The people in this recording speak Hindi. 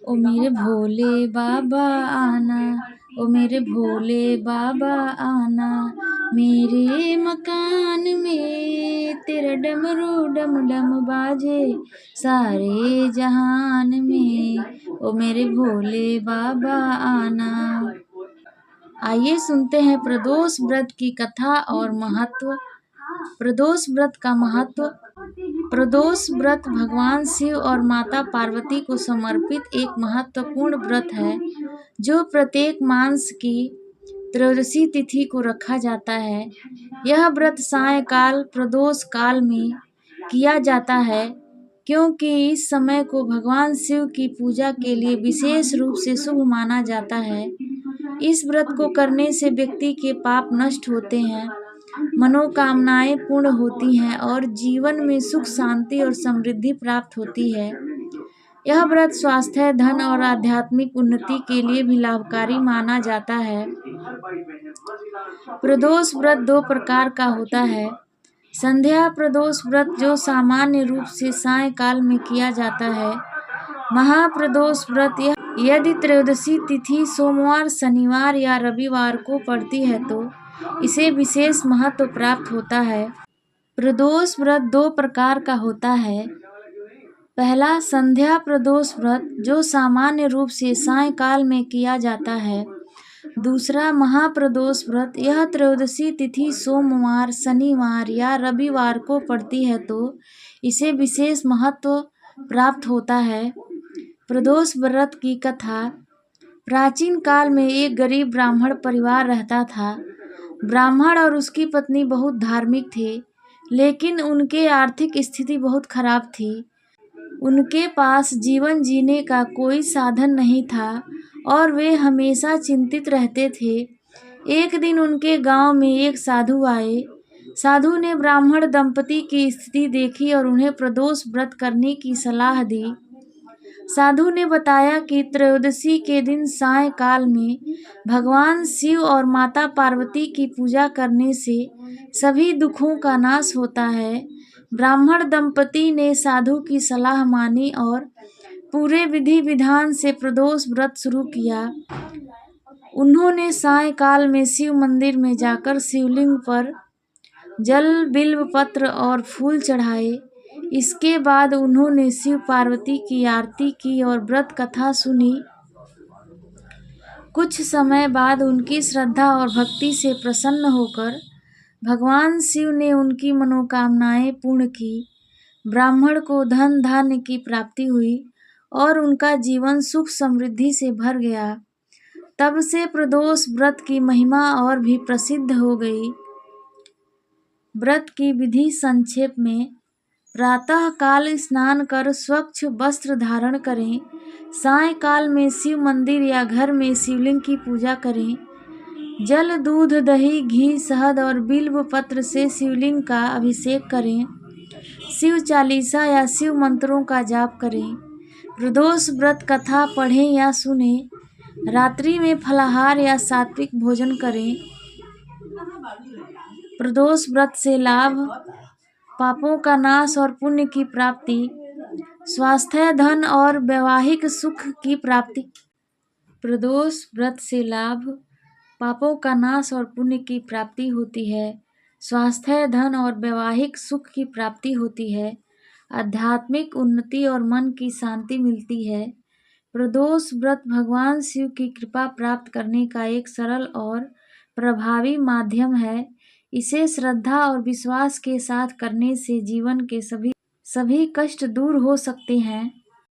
ओ मेरे भोले बाबा आना, ओ मेरे भोले बाबा आना, मेरे मकान में तेरा डमरू डम डम बाजे सारे जहान में, ओ मेरे भोले बाबा आना। आइए सुनते हैं प्रदोष व्रत की कथा और महत्व। प्रदोष व्रत का महत्व। प्रदोष व्रत भगवान शिव और माता पार्वती को समर्पित एक महत्वपूर्ण व्रत है जो प्रत्येक मास की त्रयोदशी तिथि को रखा जाता है। यह व्रत सायंकाल प्रदोष काल में किया जाता है क्योंकि इस समय को भगवान शिव की पूजा के लिए विशेष रूप से शुभ माना जाता है। इस व्रत को करने से व्यक्ति के पाप नष्ट होते हैं, मनोकामनाएं पूर्ण होती हैं और जीवन में सुख शांति और समृद्धि प्राप्त होती है। यह व्रत स्वास्थ्य, धन और आध्यात्मिक उन्नति के लिए भी लाभकारी माना जाता है। प्रदोष व्रत दो प्रकार का होता है। संध्या प्रदोष व्रत जो सामान्य रूप से सायंकाल में किया जाता है। महाप्रदोष व्रत यदि त्रयोदशी तिथि सोमवार, शनिवार या रविवार को पड़ती है तो इसे विशेष महत्व प्राप्त होता है। प्रदोष व्रत दो प्रकार का होता है। पहला संध्या प्रदोष व्रत जो सामान्य रूप से सायंकाल में किया जाता है। दूसरा महाप्रदोष व्रत यह त्रयोदशी तिथि सोमवार, शनिवार या रविवार को पड़ती है तो इसे विशेष महत्व प्राप्त होता है। प्रदोष व्रत की कथा। प्राचीन काल में एक गरीब ब्राह्मण परिवार रहता था। ब्राह्मण और उसकी पत्नी बहुत धार्मिक थे, लेकिन उनके आर्थिक स्थिति बहुत खराब थी। उनके पास जीवन जीने का कोई साधन नहीं था और वे हमेशा चिंतित रहते थे। एक दिन उनके गांव में एक साधु आए। साधु ने ब्राह्मण दंपति की स्थिति देखी और उन्हें प्रदोष व्रत करने की सलाह दी। साधु ने बताया कि त्रयोदशी के दिन सायंकाल में भगवान शिव और माता पार्वती की पूजा करने से सभी दुखों का नाश होता है। ब्राह्मण दंपति ने साधु की सलाह मानी और पूरे विधि विधान से प्रदोष व्रत शुरू किया। उन्होंने सायंकाल में शिव मंदिर में जाकर शिवलिंग पर जल, बिल्व पत्र और फूल चढ़ाए। इसके बाद उन्होंने शिव पार्वती की आरती की और व्रत कथा सुनी। कुछ समय बाद उनकी श्रद्धा और भक्ति से प्रसन्न होकर भगवान शिव ने उनकी मनोकामनाएं पूर्ण की। ब्राह्मण को धन धान्य की प्राप्ति हुई और उनका जीवन सुख समृद्धि से भर गया। तब से प्रदोष व्रत की महिमा और भी प्रसिद्ध हो गई। व्रत की विधि संक्षेप में। प्रातः काल स्नान कर स्वच्छ वस्त्र धारण करें। सायंकाल में शिव मंदिर या घर में शिवलिंग की पूजा करें। जल, दूध, दही, घी, शहद और बिल्व पत्र से शिवलिंग का अभिषेक करें। शिव चालीसा या शिव मंत्रों का जाप करें। प्रदोष व्रत कथा पढ़ें या सुनें। रात्रि में फलाहार या सात्विक भोजन करें। प्रदोष व्रत से लाभ। पापों का नाश और पुण्य की प्राप्ति। स्वास्थ्य, धन और वैवाहिक सुख की प्राप्ति। प्रदोष व्रत से लाभ। पापों का नाश और पुण्य की प्राप्ति होती है। स्वास्थ्य, धन और वैवाहिक सुख की प्राप्ति होती है। आध्यात्मिक उन्नति और मन की शांति मिलती है। प्रदोष व्रत भगवान शिव की कृपा प्राप्त करने का एक सरल और प्रभावी माध्यम है। इसे श्रद्धा और विश्वास के साथ करने से जीवन के सभी कष्ट दूर हो सकते हैं।